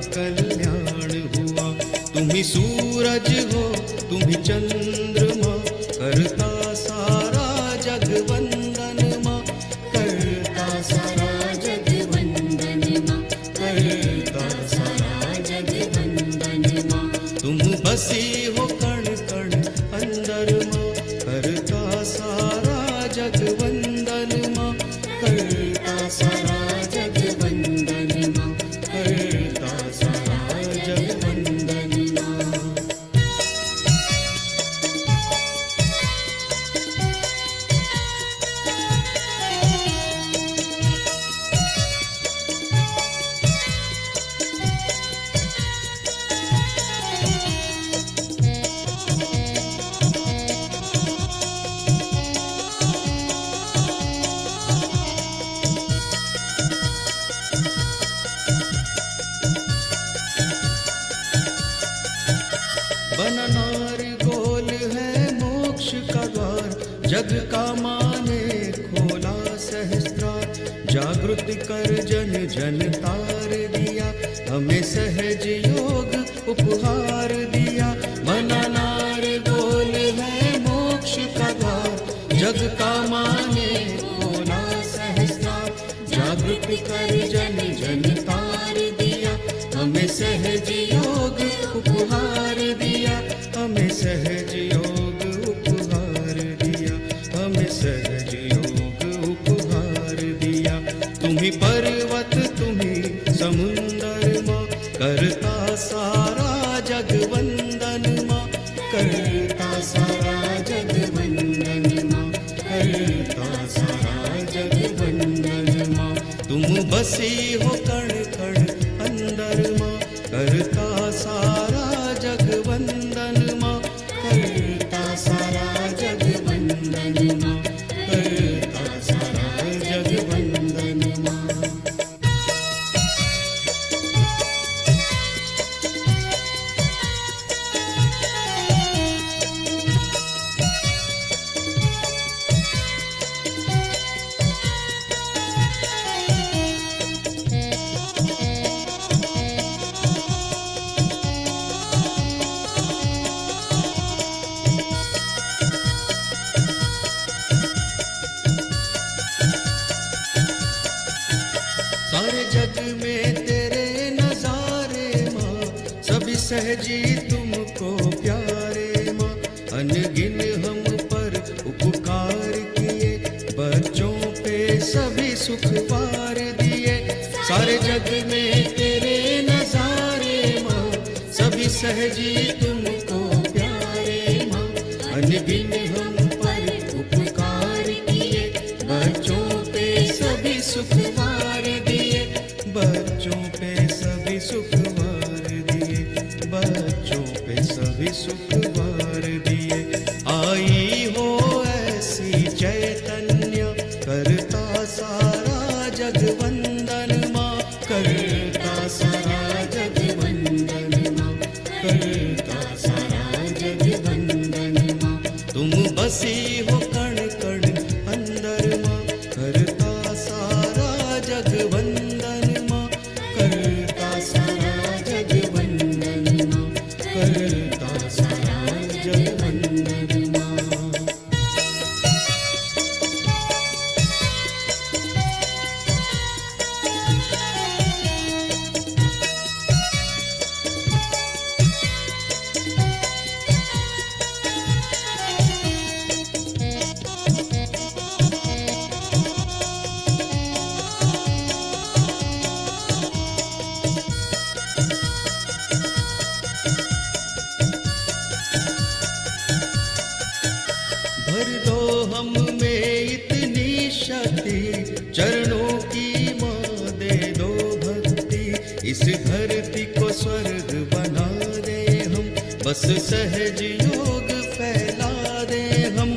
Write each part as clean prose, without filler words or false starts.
कल्याण हुआ। तुम्ही सूरज हो तुम्ही चंद्रमा, करता सारा जग वंदन माँ, करता सारा जग वंदन माँ, करता सारा जग वंदन माँ। तुम बसी हो कण कण अंदर माँ, करता सारा जग वंदन माँ, करता सारा जग वंदन माँ, करता सारा जग वंदन माँ। बननार गोल है मोक्ष का द्वार, जग का माने खोला सहस्त्रार। जागृत कर जन जन तार दिया, हमें सहज योग उपहार दिया। बननार गोल है मोक्ष का द्वार, जग का माने खोला सहस्त्रार। जागृत कर जन जन तार दिया, हमें सहज योग उपहार दिया, हमें सहज योग उपहार दिया, हमें सहज योग उपहार दिया। तुम्ही पर्वत तुम्ही समुंदर माँ, करता सारा जग वंदन माँ, करता सारा जग वंदन माँ, करता सारा जग वंदन माँ। तुम बसी हो कण कण अंदर माँ, करता सारा जग वंदन माँ, करता सारा जग वंदन माँ, करता सारा जग वंदन माँ। सारे जग में तेरे नजारे माँ, सभी सहजी तुमको प्यारे माँ। अनगिन हम पर उपकार किए, बच्चों पे सभी सुख पार दिए। सारे जग में तेरे नजारे माँ, सभी सहजी तुमको प्यारे माँ। अनगिन हम पर उपकार किए, बच्चों पे सभी सुख पार दिए, बच्चों पे सभी सुख वार दिए, बच्चों पे सभी सुख वार दिए। आई हो ऐसी चैतन्य, करता सारा जग वंदन माँ, करता सारा जग वंदन माँ, करता सारा जग वंदन माँ। तुम बसी हो कण कण अंदर माँ, करता सारा जग वंदन माँ, करता सारा जग वंदन माँ, करता सारा जग वंदन माँ। भर दो हम में इतनी शक्ति, चरणों की माँ दे दो भक्ति। इस धरती को स्वर्ग बना दे हम, बस सहज योग फैला दे हम।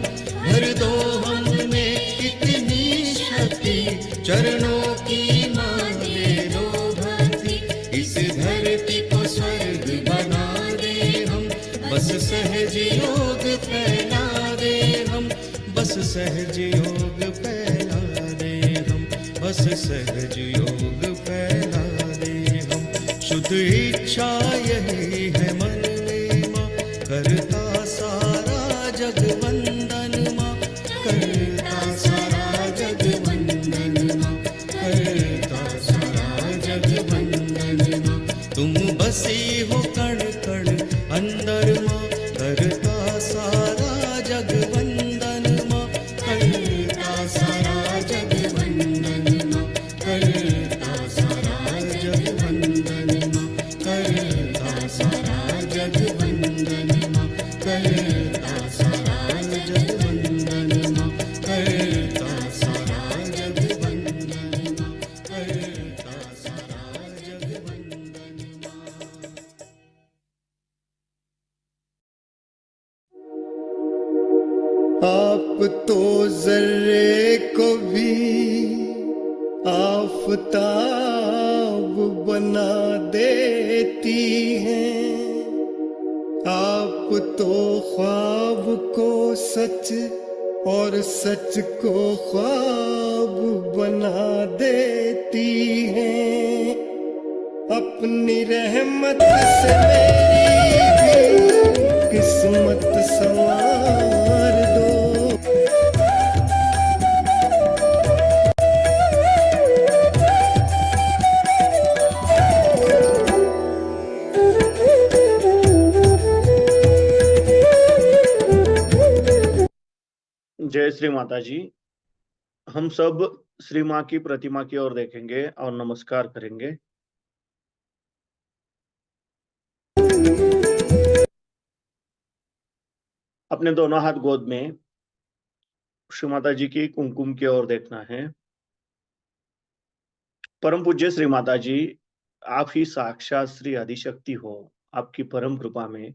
भर दो हम में इतनी शक्ति, चरणों की माँ दे दो भक्ति। इस धरती को स्वर्ग बना दे हम, बस सहज योग फैला दे हम, बस सहज योग फैला दे हम, बस सहज योग फैला दे हम। शुद्ध शुद्ध इच्छा यही है मन में माँ, करता सारा जग वंदन माँ, करता सारा जग वंदन माँ, करता सारा जग वंदन माँ। तुम बसी हो कण कण अंदर माँ, करता सारा जग वंदन माँ, करता सारा जग वंदन माँ, करता सारा जग वंदन माँ, करता सारा जग वंदन माँ, करता सारा जग वंदन माँ, करता सारा जग वंदन माँ, करता सारा जग वंदन माँ। आप तो जर्रे को भी आफताब बना देती हैं, आप तो ख्वाब को सच और सच को ख्वाब बना देती हैं। अपनी रहमत से मेरी भी किस्मत संवार दो। जय श्री माता जी। हम सब श्री माँ की प्रतिमा की ओर देखेंगे और नमस्कार करेंगे। अपने दोनों हाथ गोद में श्री माता जी की कुमकुम की ओर देखना है। परम पूज्य श्री माता जी, आप ही साक्षात श्री आदिशक्ति हो। आपकी परम कृपा में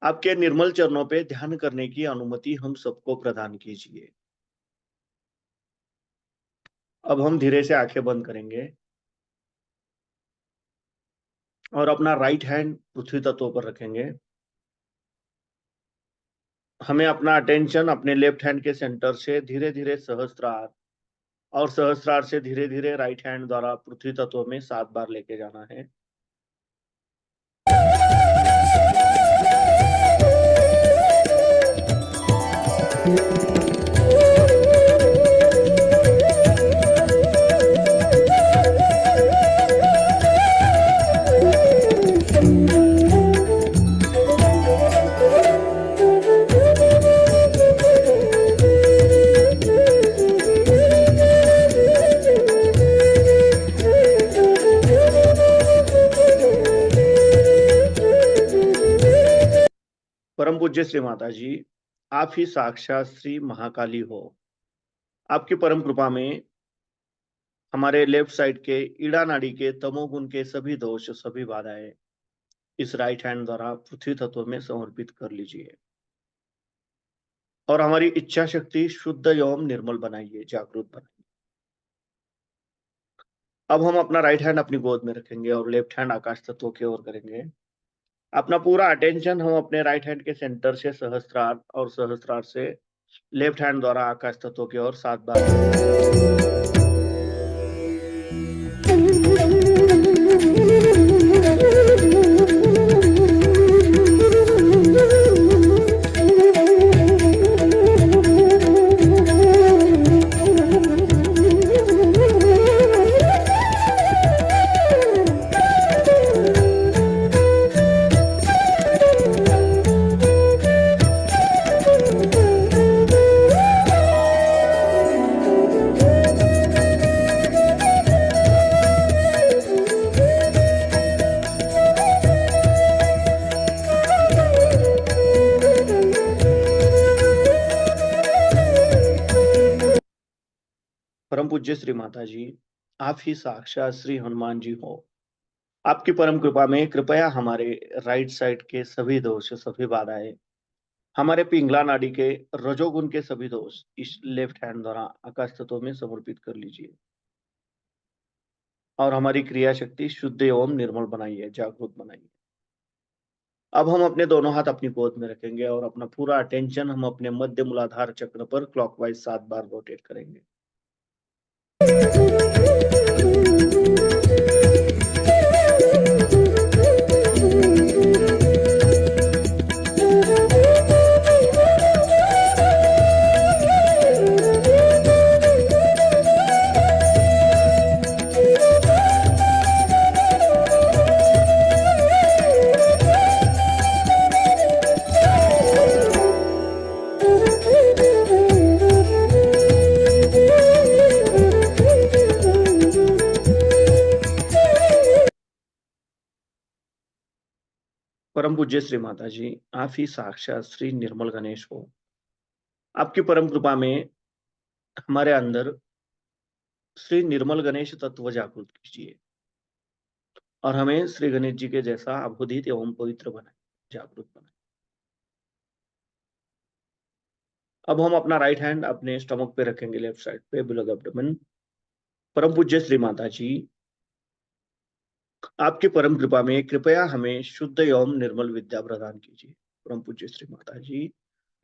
आपके निर्मल चरणों पे ध्यान करने की अनुमति हम सबको प्रदान कीजिए। अब हम धीरे से आंखें बंद करेंगे और अपना राइट हैंड पृथ्वी तत्व पर रखेंगे। हमें अपना अटेंशन अपने लेफ्ट हैंड के सेंटर से धीरे धीरे सहस्त्रार और सहस्त्रार से धीरे धीरे राइट हैंड द्वारा पृथ्वी तत्व में 7 बार लेके जाना है। परम पूज्य श्री माता जी, आप ही साक्षात श्री महाकाली हो। आपकी परम कृपा में हमारे लेफ्ट साइड के ईड़ा नाड़ी के तमोगुण के सभी दोष, सभी बाधाएं इस राइट हैंड द्वारा पृथ्वी तत्व में समर्पित कर लीजिए और हमारी इच्छा शक्ति शुद्ध एवं निर्मल बनाइए, जागृत बनाइए। अब हम अपना राइट हैंड अपनी गोद में रखेंगे और लेफ्ट हैंड आकाश तत्व की ओर करेंगे। अपना पूरा अटेंशन हम अपने राइट हैंड के सेंटर से सहस्त्रार और सहस्त्रार से लेफ्ट हैंड द्वारा आकाश तत्व की ओर 7 बार। परम पूज्य श्री माता जी, आप ही साक्षात श्री हनुमान जी हो। आपकी परम कृपा में कृपया हमारे राइट साइड के सभी दोष, सभी बाधाएं, हमारे पिंगला नाड़ी के रजोगुण के सभी दोष इस लेफ्ट हैंड द्वारा आकाश तत्व में समर्पित कर लीजिए और हमारी क्रिया शक्ति शुद्ध एवं निर्मल बनाइए, जागृत बनाइए। अब हम अपने दोनों हाथ अपनी गोद में रखेंगे और अपना पूरा अटेंशन हम अपने मध्य मूलाधार चक्र पर क्लॉकवाइज 7 बार रोटेट करेंगे। परम पूज्य श्री माता जी, आप ही साक्षात श्री निर्मल गणेश हो। आपकी परम कृपा में हमारे अंदर श्री निर्मल गणेश तत्व जागृत कीजिए और हमें श्री गणेश जी के जैसा अबोधित एवं पवित्र बनाए, जागृत बनाए। अब हम अपना राइट हैंड अपने स्टमक पे रखेंगे, लेफ्ट साइड पे बिलो द एब्डोमेन। परम पूज्य श्री माता जी, आपकी परम कृपा में कृपया हमें शुद्ध एवं निर्मल विद्या प्रदान कीजिए। परम पूज्य श्री माता जी,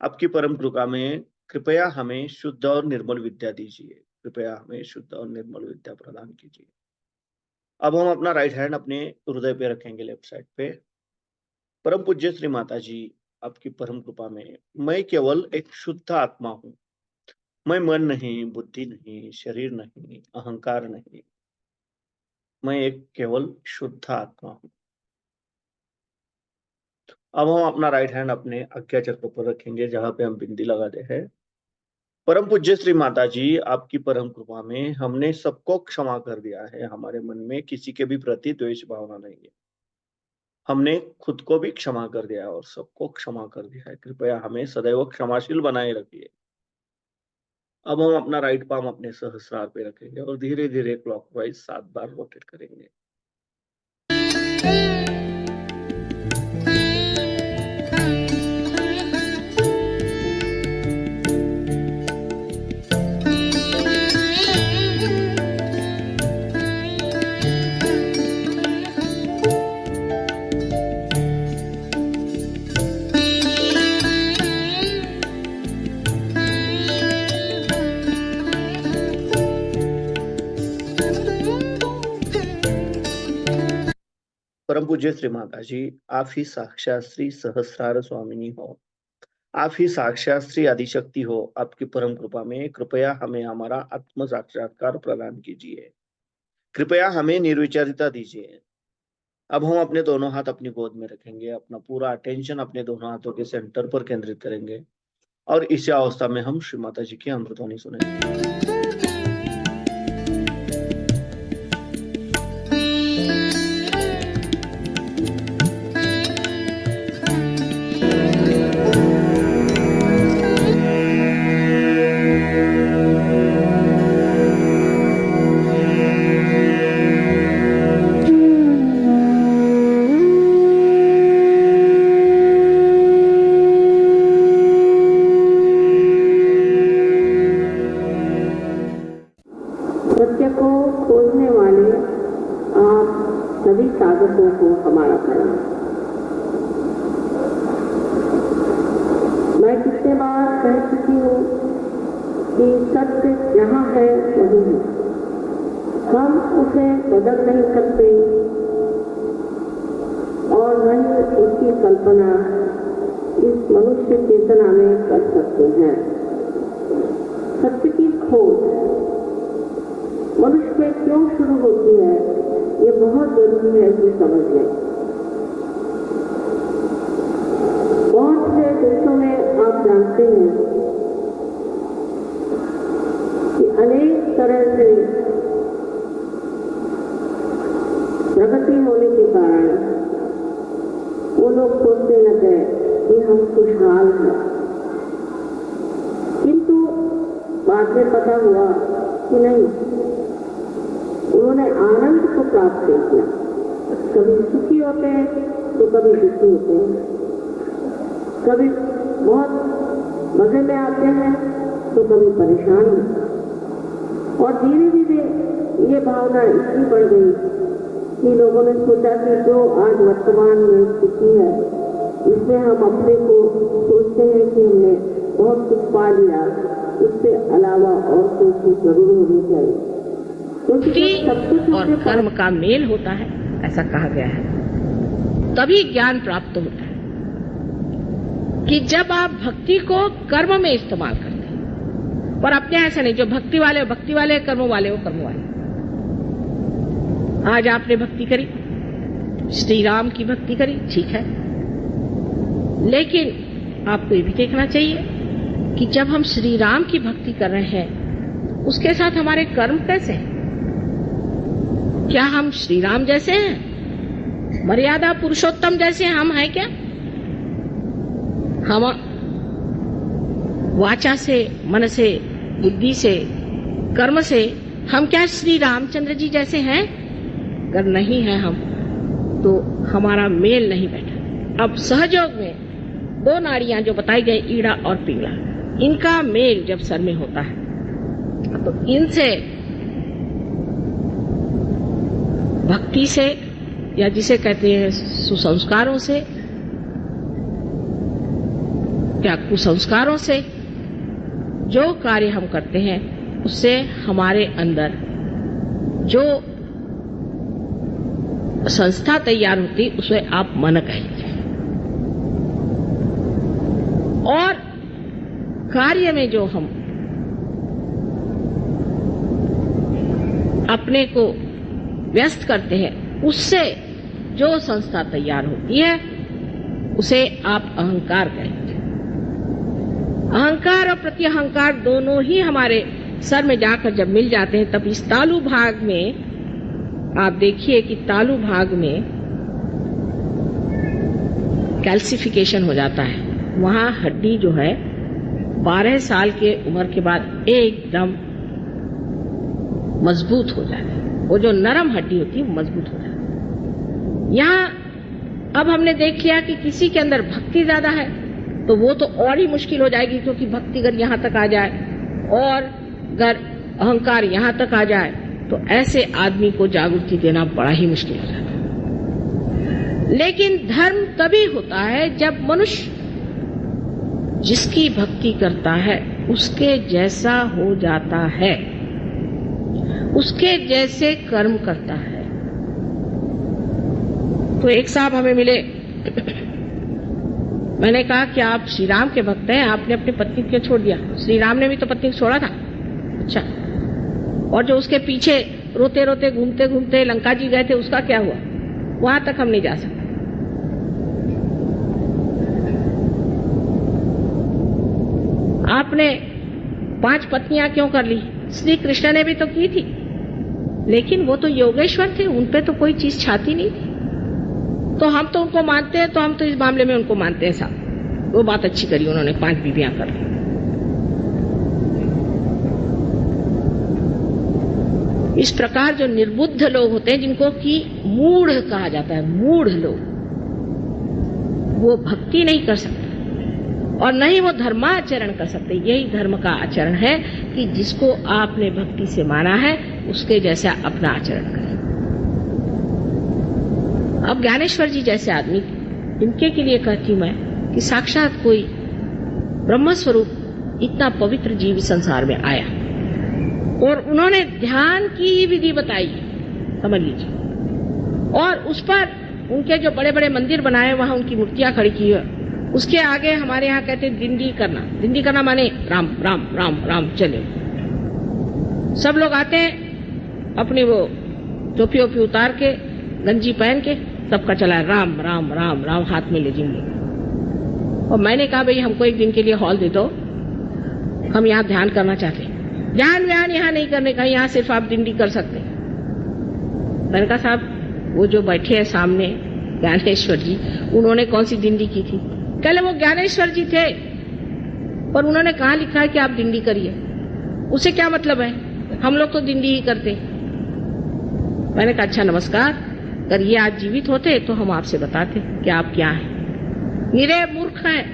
आपकी परम कृपा में कृपया हमें शुद्ध और निर्मल विद्या दीजिए। कृपया हमें शुद्ध और निर्मल विद्या प्रदान कीजिए। अब हम अपना राइट हैंड अपने हृदय पे रखेंगे, लेफ्ट साइड पे। परम पूज्य श्री माता जी, आपकी परम कृपा में मैं केवल एक शुद्ध आत्मा हूँ। मैं मन नहीं, बुद्धि नहीं, शरीर नहीं, अहंकार नहीं, मैं एक केवल शुद्ध आत्मा हूँ। अब हम अपना राइट हैंड अपने आज्ञा चक्र पर रखेंगे, जहां पे हम बिंदी लगाते हैं। परम पूज्य श्री माता जी, आपकी परम कृपा में हमने सबको क्षमा कर दिया है। हमारे मन में किसी के भी प्रति द्वेष भावना नहीं है। हमने खुद को भी क्षमा कर दिया है और सबको क्षमा कर दिया है। कृपया हमें सदैव क्षमाशील बनाए रखिए। अब हम अपना राइट पाम अपने सहस्रार पे रखेंगे और धीरे धीरे क्लॉकवाइज 7 बार रोटेट करेंगे। परम पूज्य श्री माता जी, आप ही साक्षात श्री सहस्रार स्वामिनी हो। आप ही साक्षात श्री आदिशक्ति हो। आपकी परम कृपा में कृपया हमें हमारा आत्म साक्षात्कार प्रदान कीजिए। कृपया हमें निर्विचारिता दीजिए। अब हम अपने दोनों हाथ अपनी गोद में रखेंगे, अपना पूरा अटेंशन अपने दोनों हाथों के सेंटर पर केंद्रित करेंगे और इसी अवस्था में हम श्री माता जी की अमृतवाणी सुनेंगे। सत्य को खोजने वाले आप सभी साधकों को हमारा प्रणाम। मैं कितने बार कह चुकी हूँ कि सत्य जहाँ है वही है। हम उसे बदल नहीं सकते और वही उसकी कल्पना इस मनुष्य चेतना में कर सकते हैं। सत्य की खोज मनुष्य में क्यों शुरू होती है, ये बहुत जरूरी है कि समझ लें। बहुत से देशों में आप जानते हैं कि अनेक तरह से प्रगति होने के कारण वो लोग सोचने लगे कि हम खुशहाल हैं, किंतु बाद में पता हुआ कि नहीं, उन्होंने आनंद को प्राप्त नहीं किया। कभी सुखी होते हैं तो कभी दुखी होते हैं, कभी बहुत मजे में आते हैं तो कभी परेशान होते हैं। और धीरे धीरे ये भावना इतनी बढ़ गई कि लोगों ने सोचा कि जो आज वर्तमान में स्थिति है इसमें हम अपने को सोचते हैं कि हमने बहुत कुछ पा लिया, इससे अलावा और कोई चीज जरूर होनी चाहिए। भक्ति और कर्म का मेल होता है, ऐसा कहा गया है। तभी ज्ञान प्राप्त होता है कि जब आप भक्ति को कर्म में इस्तेमाल करते हैं, पर अपने ऐसा नहीं, जो भक्ति वाले, कर्म वाले वो कर्म वाले। आज आपने भक्ति करी, श्री राम की भक्ति करी, ठीक है, लेकिन आपको ये भी देखना चाहिए कि जब हम श्री राम की भक्ति कर रहे हैं उसके साथ हमारे कर्म कैसे हैं? क्या हम श्री राम जैसे हैं मर्यादा पुरुषोत्तम जैसे हम हैं क्या? हम वाचा से, मन से, बुद्धि से, कर्म से हम क्या श्री रामचंद्र जी जैसे हैं? अगर नहीं है हम, तो हमारा मेल नहीं बैठा। अब सहयोग में दो नाड़ियां जो बताई गई, ईड़ा और पिंगला, इनका मेल जब सर में होता है तो इनसे भक्ति से, या जिसे कहते हैं सुसंस्कारों से या कुसंस्कारों से, जो कार्य हम करते हैं उससे हमारे अंदर जो संस्था तैयार होती, उसे आप मन कहेंगे। और कार्य में जो हम अपने को व्यस्त करते हैं, उससे जो संस्था तैयार होती है उसे आप अहंकार कहेंगे। अहंकार और प्रत्यहंकार दोनों ही हमारे सर में जाकर जब मिल जाते हैं, तब इस तालु भाग में आप देखिए कि तालु भाग में कैल्सिफिकेशन हो जाता है। वहां हड्डी जो है 12 साल के उम्र के बाद एकदम मजबूत हो जाती है। वो जो नरम हड्डी होती है वो मजबूत हो जाती है। यहाँ अब हमने देख लिया कि किसी के अंदर भक्ति ज्यादा है तो वो तो और ही मुश्किल हो जाएगी, क्योंकि भक्ति अगर यहाँ तक आ जाए और अगर अहंकार यहाँ तक आ जाए तो ऐसे आदमी को जागृति देना बड़ा ही मुश्किल हो जाता है। लेकिन धर्म तभी होता है जब मनुष्य जिसकी भक्ति करता है उसके जैसा हो जाता है, उसके जैसे कर्म करता है। तो एक साहब हमें मिले, मैंने कहा कि आप श्री राम के भक्त हैं, आपने अपनी पत्नी को छोड़ दिया? श्री राम ने भी तो पत्नी को छोड़ा था। अच्छा, और जो उसके पीछे रोते रोते घूमते घूमते लंका जी गए थे, उसका क्या हुआ? वहां तक हम नहीं जा सकते। आपने 5 पत्नियां क्यों कर ली? श्री कृष्ण ने भी तो की थी, लेकिन वो तो योगेश्वर थे, उन पे तो कोई चीज छाती नहीं थी। तो हम तो उनको मानते हैं, तो हम तो इस मामले में उनको मानते हैं साहब। वो बात अच्छी करी उन्होंने, 5 बीवियां कर ली। इस प्रकार जो निर्बुद्ध लोग होते हैं, जिनको कि मूढ़ कहा जाता है, मूढ़ लोग, वो भक्ति नहीं कर सकते और न ही वो धर्माचरण कर सकते। यही धर्म का आचरण है कि जिसको आपने भक्ति से माना है उसके जैसा अपना आचरण करें। अब ज्ञानेश्वर जी जैसे आदमी, इनके के लिए कहती हूं मैं कि साक्षात कोई ब्रह्म स्वरूप इतना पवित्र जीव संसार में आया और उन्होंने ध्यान की विधि बताई, समझ लीजिए, और उस पर उनके जो बड़े बड़े मंदिर बनाए, वहां उनकी मूर्तियां खड़ी की है। उसके आगे हमारे यहाँ कहते हैं दिंडी करना। दिंडी करना माने राम राम राम राम चले। सब लोग आते हैं अपनी वो टोपी ओपी उतार के, गंजी पहन के, सबका चला है राम राम राम राम, हाथ में ले जिंगे। और मैंने कहा भाई हमको एक दिन के लिए हॉल दे दो, हम यहाँ ध्यान करना चाहते हैं। ध्यान व्यान यहाँ नहीं करने का, यहाँ सिर्फ आप दिंडी कर सकते हैं। मैंने कहा साहब वो जो बैठे हैं सामने ज्ञानेश्वर जी, उन्होंने कौन सी दिंडी की थी? कहले वो ज्ञानेश्वर जी थे, पर उन्होंने कहाँ लिखा है कि आप दिंडी करिए? उसे क्या मतलब है? हम लोग तो दिंडी ही करते। मैंने कहा अच्छा नमस्कार, अगर ये आज जीवित होते तो हम आपसे बताते कि आप क्या हैं। निरे मूर्ख हैं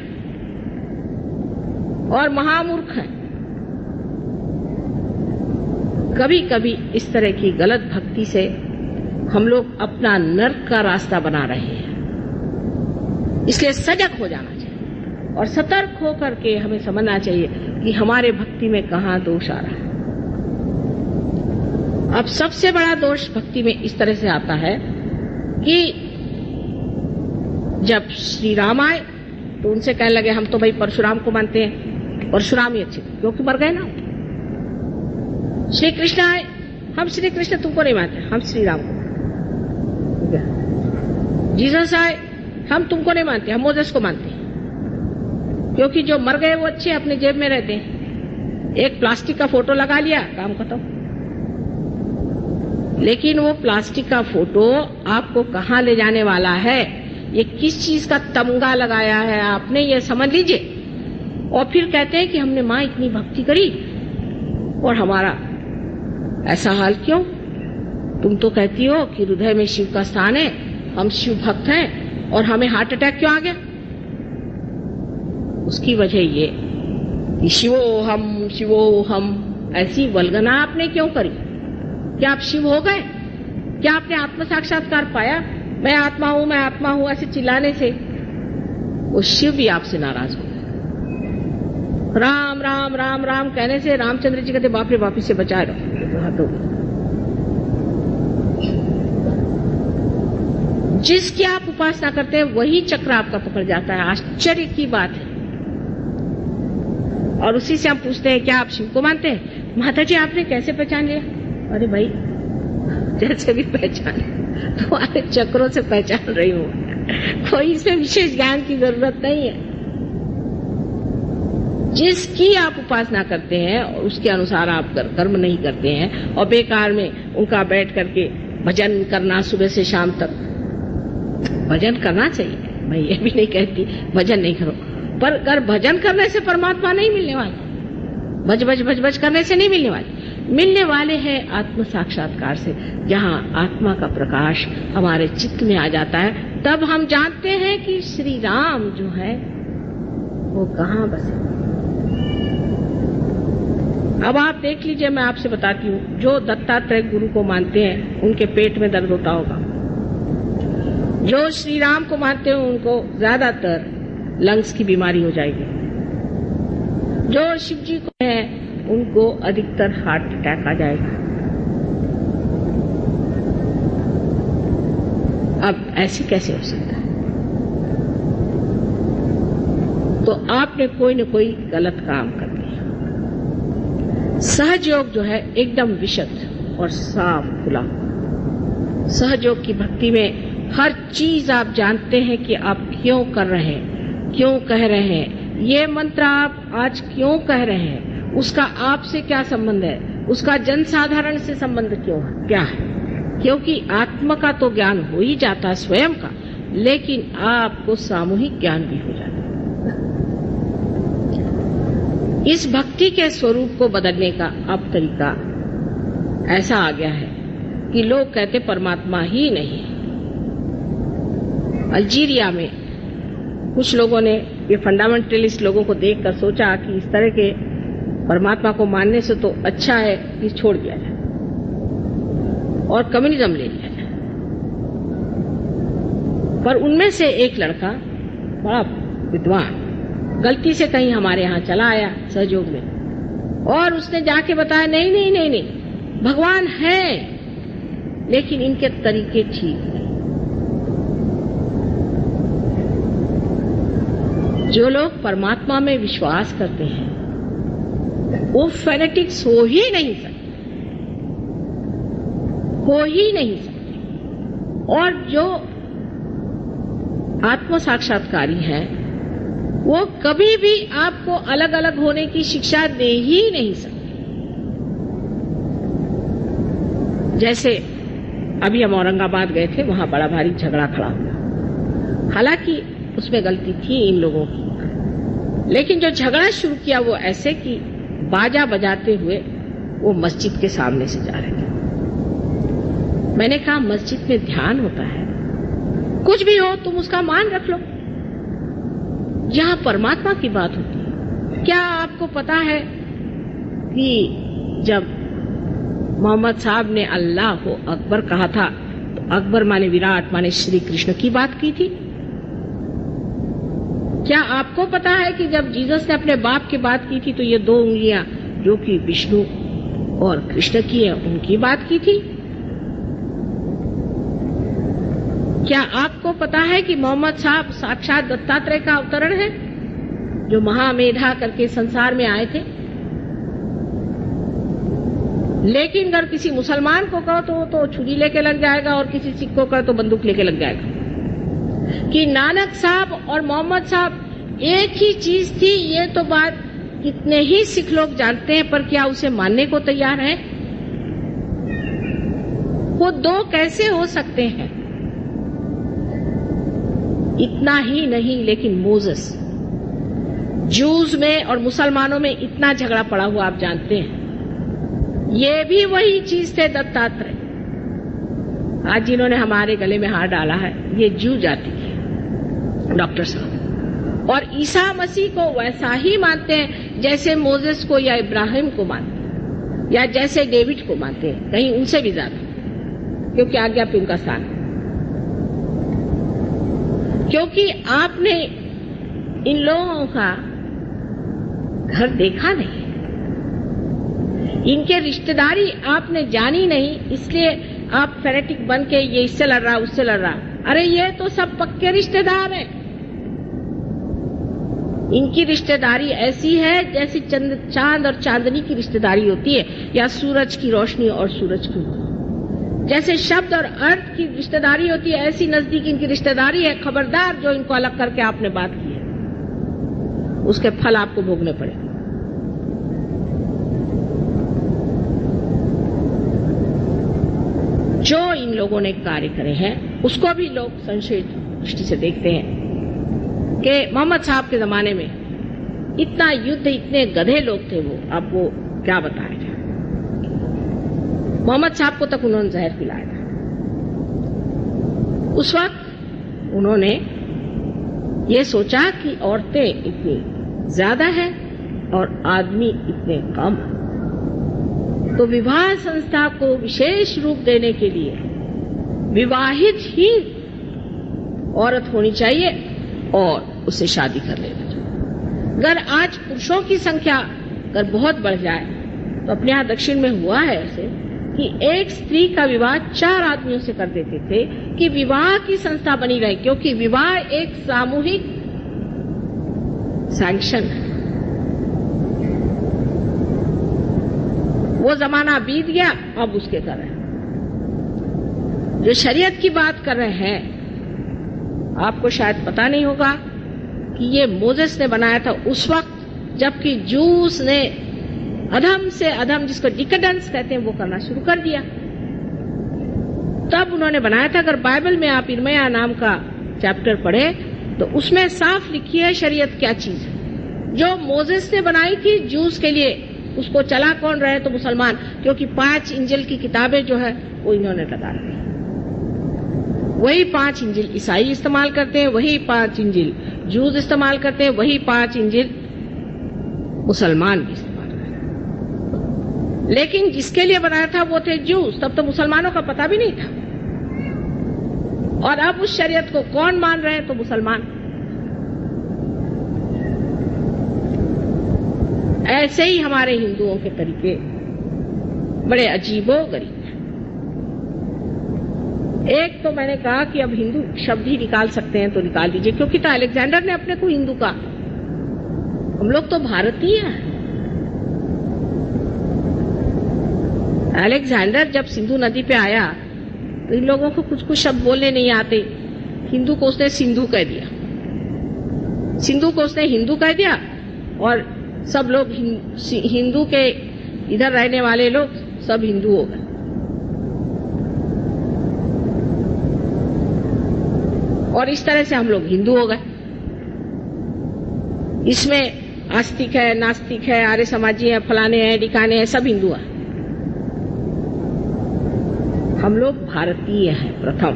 और महामूर्ख हैं। कभी कभी इस तरह की गलत भक्ति से हम लोग अपना नर्क का रास्ता बना रहे हैं। इसलिए सजग हो जाना चाहिए और सतर्क होकर के हमें समझना चाहिए कि हमारे भक्ति में कहाँ दोष आ रहा है। अब सबसे बड़ा दोष भक्ति में इस तरह से आता है कि जब श्री राम आए तो उनसे कहने लगे हम तो भाई परशुराम को मानते हैं, परशुराम ही अच्छे थे क्योंकि मर गए ना। श्री कृष्ण आए, हम श्री कृष्ण तुमको नहीं मानते, हम श्री राम को। जीसस आए, हम तुमको नहीं मानते, हम मोसेस को मानते हैं क्योंकि जो मर गए वो अच्छे अपने जेब में रहते हैं। एक प्लास्टिक का फोटो लगा लिया, काम खत्म। लेकिन वो प्लास्टिक का फोटो आपको कहाँ ले जाने वाला है, ये किस चीज का तमगा लगाया है आपने, ये समझ लीजिए। और फिर कहते हैं कि हमने माँ इतनी भक्ति करी और हमारा ऐसा हाल क्यों? तुम तो कहती हो कि हृदय में शिव का स्थान है, हम शिव भक्त हैं, और हमें हार्ट अटैक क्यों आ गया? उसकी वजह ये कि शिवोहम ऐसी वल्गना आपने क्यों करी? क्या आप शिव हो गए? क्या आपने आत्म साक्षात्कार पाया? मैं आत्मा हूं ऐसे चिल्लाने से वो शिव भी आपसे नाराज हो गए। राम राम राम राम कहने से रामचंद्र जी कहते बाप रे बाप, इससे बचाए रहो। जिसकी आप उपासना करते हैं वही चक्र आपका पकड़ जाता है। आश्चर्य की बात है। और उसी से हम पूछते हैं क्या आप शिव को मानते हैं? माता जी आपने कैसे पहचान लिया? अरे भाई जैसे भी पहचान, तुम्हारे चक्रों से पहचान रही हूं, कोई इसमें विशेष ज्ञान की जरूरत नहीं है। जिसकी आप उपासना करते हैं और उसके अनुसार आप कर्म नहीं करते हैं और बेकार में उनका बैठ करके भजन करना सुबह से शाम तक, भजन करना चाहिए, मैं ये भी नहीं कहती भजन नहीं करो, पर अगर भजन करने से परमात्मा नहीं मिलने वाला, भज भज करने से नहीं मिलने वाले, मिलने वाले हैं आत्म साक्षात्कार से, जहाँ आत्मा का प्रकाश हमारे चित्त में आ जाता है। तब हम जानते हैं कि श्री राम जो है वो कहाँ बसे। अब आप देख लीजिए, मैं आपसे बताती हूँ, जो दत्तात्रेय गुरु को मानते हैं उनके पेट में दर्द होता होगा, जो श्री राम को मानते हैं उनको ज्यादातर लंग्स की बीमारी हो जाएगी, जो शिव जी को है उनको अधिकतर हार्ट अटैक आ जाएगा। अब ऐसे कैसे हो सकता है? तो आपने कोई न कोई गलत काम कर दिया। सहयोग जो है एकदम विशुद्ध और साफ खुला। सहयोग की भक्ति में हर चीज आप जानते हैं कि आप क्यों कर रहे हैं, क्यों कह रहे हैं, ये मंत्र आप आज क्यों कह रहे हैं, उसका आपसे क्या संबंध है, उसका जनसाधारण से संबंध क्या है? क्योंकि आत्मा का तो ज्ञान हो ही जाता है स्वयं का, लेकिन आपको सामूहिक ज्ञान भी हो जाता है। इस भक्ति के स्वरूप को बदलने का अब तरीका ऐसा आ गया है कि लोग कहते परमात्मा ही नहीं है। अल्जीरिया में कुछ लोगों ने, ये फंडामेंटलिस्ट लोगों को देखकर सोचा कि इस तरह के परमात्मा को मानने से तो अच्छा है कि छोड़ दिया जाए और कम्युनिज्म ले लिया जाए। पर उनमें से एक लड़का बड़ा विद्वान गलती से कहीं हमारे यहाँ चला आया सहयोग में, और उसने जाके बताया नहीं नहीं नहीं नहीं, भगवान है लेकिन इनके तरीके ठीक नहीं। जो लोग परमात्मा में विश्वास करते हैं वो फेनेटिक्स हो ही नहीं सकते, हो ही नहीं सकते। और जो आत्म साक्षात्कारी है वो कभी भी आपको अलग अलग होने की शिक्षा दे ही नहीं सकते। जैसे अभी हम औरंगाबाद गए थे, वहां बड़ा भारी झगड़ा खड़ा हुआ। हालांकि उसमें गलती थी इन लोगों की, लेकिन जो झगड़ा शुरू किया वो ऐसे कि बाजा बजाते हुए वो मस्जिद के सामने से जा रहे थे। मैंने कहा मस्जिद में ध्यान होता है, कुछ भी हो तुम उसका मान रख लो, जहां परमात्मा की बात होती है। क्या आपको पता है कि जब मोहम्मद साहब ने अल्लाह को अकबर कहा था तो अकबर माने विराट माने श्री कृष्ण की बात की थी? क्या आपको पता है कि जब जीसस ने अपने बाप की बात की थी तो ये दो उंगलियां जो कि विष्णु और कृष्ण की है उनकी बात की थी? क्या आपको पता है कि मोहम्मद साहब साक्षात दत्तात्रेय का अवतरण है, जो महामेधा करके संसार में आए थे? लेकिन अगर किसी मुसलमान को कहो तो छुरी लेके लग जाएगा और किसी सिख को कहो तो बंदूक लेके लग जाएगा। कि नानक साहब और मोहम्मद साहब एक ही चीज थी, ये तो बात कितने ही सिख लोग जानते हैं, पर क्या उसे मानने को तैयार है? वो दो कैसे हो सकते हैं? इतना ही नहीं, लेकिन मोसेस, जूस में और मुसलमानों में इतना झगड़ा पड़ा हुआ आप जानते हैं। ये भी वही चीज थे दत्तात्रेय। आज जिन्होंने हमारे गले में हाथ डाला है, ये जू जाति के डॉक्टर साहब, और ईसा मसीह को वैसा ही मानते हैं जैसे मोसेस को या इब्राहिम को मानते हैं, या जैसे डेविड को मानते हैं, कहीं उनसे भी ज्यादा, क्योंकि आज्ञा पे उनका स्थान है। क्योंकि आपने इन लोगों का घर देखा नहीं, इनके रिश्तेदारी आपने जानी नहीं, इसलिए आप फैनेटिक बन के ये इससे लड़ रहा उससे लड़ रहा। अरे ये तो सब पक्के रिश्तेदार हैं। इनकी रिश्तेदारी ऐसी है जैसी चांद और चांदनी की रिश्तेदारी होती है, या सूरज की रोशनी और सूरज की। जैसे शब्द और अर्थ की रिश्तेदारी होती है, ऐसी नजदीक इनकी रिश्तेदारी है। खबरदार जो इनको अलग करके आपने बात की है, उसके फल आपको भोगने पड़े। जो इन लोगों ने कार्य करे हैं, उसको भी लोग संशय दृष्टि से देखते हैं कि मोहम्मद साहब के जमाने में इतना युद्ध, इतने गधे लोग थे, वो आपको क्या बताया जाए। मोहम्मद साहब को तक उन्होंने जहर पिलाया था। उस वक्त उन्होंने ये सोचा कि औरतें इतनी ज्यादा हैं और आदमी इतने कम, तो विवाह संस्था को विशेष रूप देने के लिए विवाहित ही औरत होनी चाहिए और उससे शादी कर लेना चाहिए। अगर आज पुरुषों की संख्या अगर बहुत बढ़ जाए, तो अपने यहाँ दक्षिण में हुआ है ऐसे कि एक स्त्री का विवाह 4 आदमियों से कर देते थे कि विवाह की संस्था बनी रहे, क्योंकि विवाह एक सामूहिक सैंक्शन है। वो जमाना बीत गया, अब उसके कर रहे हैं। जो शरीयत की बात कर रहे हैं, आपको शायद पता नहीं होगा कि ये मोसेस ने बनाया था उस वक्त जबकि जूस ने अधम से अधम, जिसको डिकेडेंस कहते हैं, वो करना शुरू कर दिया। तब उन्होंने बनाया था। अगर बाइबल में आप इर्मया नाम का चैप्टर पढ़े तो उसमें साफ लिखी है शरीयत क्या चीज है। जो मोसेस ने बनाई थी जूस के लिए, उसको चला कौन रहे? तो मुसलमान, क्योंकि 5 इंजिल की किताबें जो है वो इन्होंने लगा दी। वही 5 इंजिल ईसाई इस्तेमाल करते हैं, वही 5 इंजिल जूस इस्तेमाल करते हैं, वही 5 इंजिल मुसलमान भी इस्तेमाल करते हैं। लेकिन जिसके लिए बनाया था वो थे जूस। तब तो मुसलमानों का पता भी नहीं था, और अब उस शरीयत को कौन मान रहे हैं? तो मुसलमान। ऐसे ही हमारे हिंदुओं के तरीके बड़े अजीबो गरीब हैं। एक तो मैंने कहा कि अब हिंदू शब्द ही निकाल सकते हैं तो निकाल दीजिए, क्योंकि तो अलेक्जेंडर ने अपने को हिंदू कहा। हम लोग तो भारतीय हैं। अलेक्जेंडर जब सिंधु नदी पे आया तो इन लोगों को कुछ शब्द बोलने नहीं आते। हिंदू को उसने सिंधु कह दिया, सिंधु को उसने हिंदू कह दिया, और सब लोग हिंदू के इधर रहने वाले लोग सब हिंदू हो गए। और इस तरह से हम लोग हिंदू हो गए। इसमें आस्तिक है, नास्तिक है, आर्य समाजी है, फलाने हैं, ढिकाने हैं, सब हिंदू हैं। हम लोग भारतीय हैं प्रथम।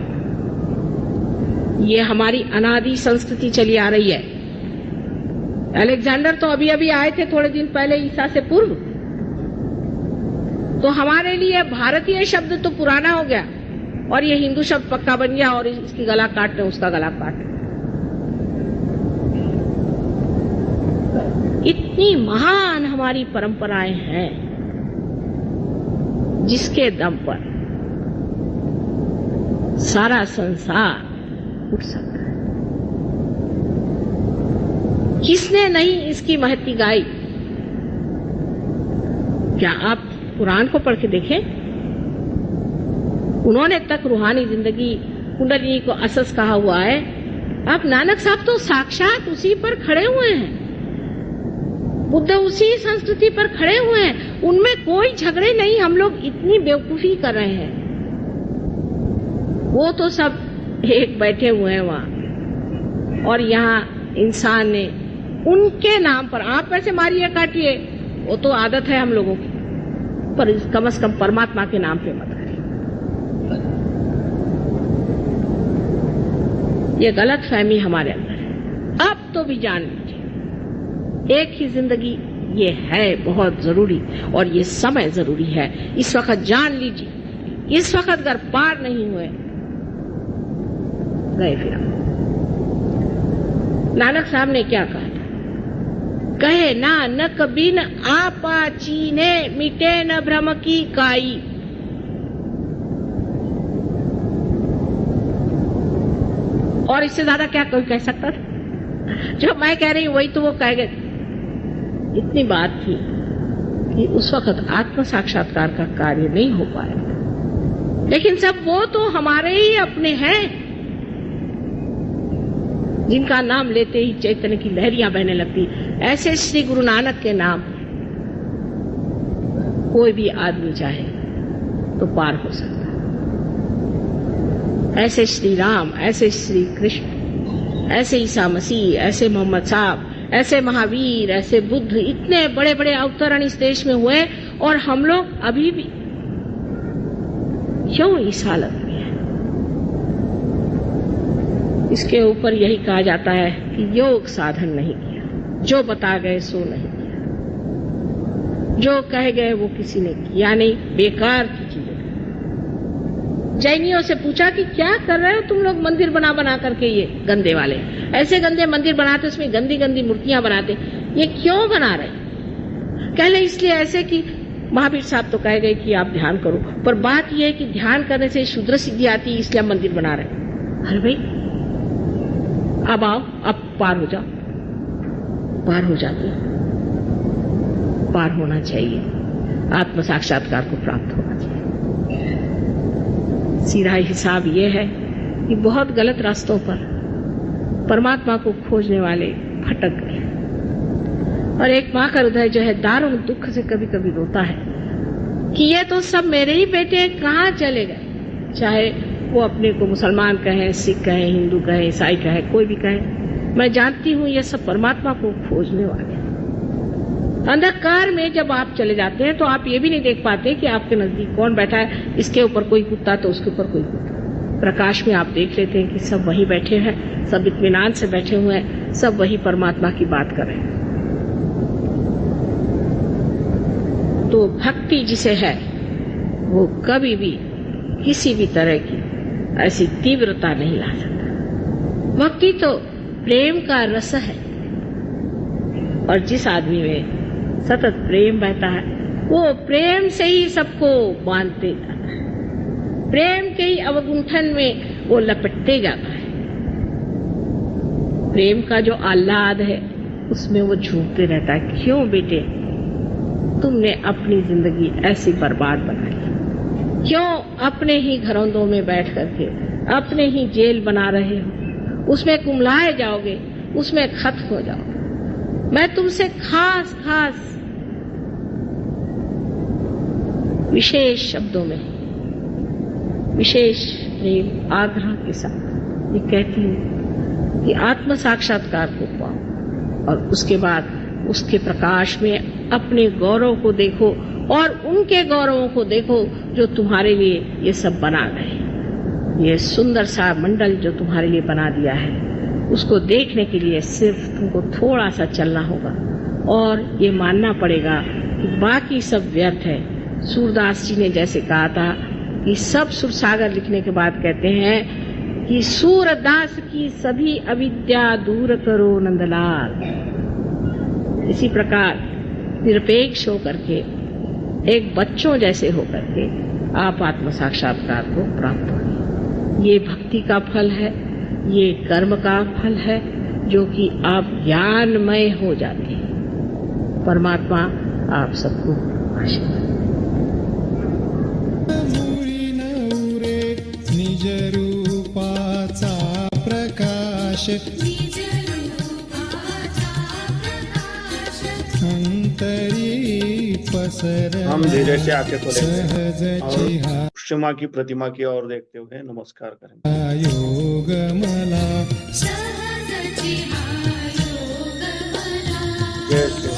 ये हमारी अनादि संस्कृति चली आ रही है। अलेक्जेंडर तो अभी अभी आए थे थोड़े दिन पहले, ईसा से पूर्व। तो हमारे लिए भारतीय शब्द तो पुराना हो गया और ये हिंदू शब्द पक्का बन गया, और इसकी गला काट रहे, उसका गला काट रहे। इतनी महान हमारी परंपराएं हैं जिसके दम पर सारा संसार उठ सकता है। किसने नहीं इसकी महत्ती गाई? क्या आप कुरान को पढ़ के देखें? उन्होंने तक रूहानी जिंदगी कुंडलिनी को असस कहा हुआ है। अब नानक साहब तो साक्षात उसी पर खड़े हुए हैं, बुद्ध उसी संस्कृति पर खड़े हुए हैं, उनमें कोई झगड़े नहीं। हम लोग इतनी बेवकूफी कर रहे हैं वो तो सब एक बैठे हुए हैं वहां, और यहाँ इंसान ने उनके नाम पर आप पैसे मारिए काटिए, वो तो आदत है हम लोगों की, पर कम से कम परमात्मा के नाम पे मत करिए। ये गलत फहमी हमारे अंदर है। अब तो भी जान लीजिए, एक ही जिंदगी ये है बहुत जरूरी, और ये समय जरूरी है। इस वक्त जान लीजिए, इस वक्त अगर पार नहीं हुए गए फिर। नानक साहब ने क्या कहा था? कहे नानक बिन आपा चीने, मिटे न भ्रम की काई। और इससे ज्यादा क्या कोई कह सकता था? जो मैं कह रही हूं वही तो वो कह गए। इतनी बात थी कि उस वक्त आत्म साक्षात्कार का कार्य नहीं हो पाया, लेकिन सब वो तो हमारे ही अपने हैं जिनका नाम लेते ही चैतन्य की लहरियां बहने लगती। ऐसे श्री गुरु नानक के नाम कोई भी आदमी चाहे तो पार हो सकता है। ऐसे श्री राम, ऐसे श्री कृष्ण, ऐसे ईसा मसीह, ऐसे मोहम्मद साहब, ऐसे महावीर, ऐसे बुद्ध, इतने बड़े बड़े अवतरण इस देश में हुए, और हम लोग अभी भी क्यों इस हालत में है? इसके ऊपर यही कहा जाता है कि योग साधन नहीं किया, जो बता गए सो नहीं किया, जो कह गए वो किसी ने किया नहीं, बेकार की चीजें। जैनियों से पूछा कि क्या कर रहे हो तुम लोग मंदिर बना बना करके, ये गंदे वाले ऐसे गंदे मंदिर बनाते, उसमें गंदी गंदी मूर्तियां बनाते, ये क्यों बना रहे? कह ले इसलिए ऐसे कि महावीर साहब तो कह गए कि आप ध्यान करो, पर बात यह है कि ध्यान करने से शुद्र सिद्धि आती है, इसलिए हम मंदिर बना रहे हैं। अरे भाई अब आओ, अब पार हो जाओ। पार हो जाते, पार होना चाहिए, आत्म साक्षात्कार को प्राप्त होना चाहिए। सीधा हिसाब ये है कि बहुत गलत रास्तों पर परमात्मा को खोजने वाले भटक गए, और एक माँ का हृदय जो है दारुण दुख से कभी कभी रोता है कि ये तो सब मेरे ही बेटे कहाँ चले गए। चाहे वो अपने को मुसलमान कहें, सिख कहें, हिंदू कहें, ईसाई कहें, कोई भी कहे, मैं जानती हूँ ये सब परमात्मा को खोजने वाले हैं। अंधकार में जब आप चले जाते हैं तो आप ये भी नहीं देख पाते कि आपके नजदीक कौन बैठा है, इसके ऊपर कोई कुत्ता तो उसके ऊपर कोई कुत्ता। प्रकाश में आप देख लेते हैं कि सब वही बैठे हैं, सब इत्मीनान से बैठे हुए हैं, सब वही परमात्मा की बात कर रहे हैं। तो भक्ति जिसे है वो कभी भी किसी भी तरह की ऐसी तीव्रता नहीं ला सकता। भक्ति तो प्रेम का रस है, और जिस आदमी में सतत प्रेम बहता है वो प्रेम से ही सबको बांधते जाता है, प्रेम के ही अवगुंठन में वो लपटते जाता है। प्रेम का जो आह्लाद है उसमें वो झूमते रहता है। क्यों बेटे तुमने अपनी जिंदगी ऐसी बर्बाद बनाई? क्यों अपने ही घरौंदों में बैठ करके अपने ही जेल बना रहे हो? उसमें कुम्हलाए जाओगे, उसमें खत्म हो जाओगे। मैं तुमसे खास खास विशेष शब्दों में, विशेष प्रेम आग्रह के साथ ये कहती हूँ कि आत्म साक्षात्कार को पाओ, और उसके बाद उसके प्रकाश में अपने गौरव को देखो, और उनके गौरवों को देखो जो तुम्हारे लिए ये सब बना गए। ये सुंदर सा मंडल जो तुम्हारे लिए बना दिया है, उसको देखने के लिए सिर्फ तुमको थोड़ा सा चलना होगा, और ये मानना पड़ेगा कि बाकी सब व्यर्थ है। सूरदास जी ने जैसे कहा था कि सब सुरसागर लिखने के बाद कहते हैं कि सूरदास की सभी अविद्या दूर करो नंदलाल। इसी प्रकार निरपेक्ष होकर के, एक बच्चों जैसे होकर के आप आत्म साक्षात्कार को प्राप्त हो। ये भक्ति का फल है, ये कर्म का फल है, जो कि आप ज्ञानमय हो जाते हैं। परमात्मा आप सबको आशीर्वाद। निज रूपाचा प्रकाश, अंतरी पसर हम धीरे से आंखें खोलेंगे सहज और श्री मां की प्रतिमा की ओर देखते हुए नमस्कार करेंगे। योग मला जय श्री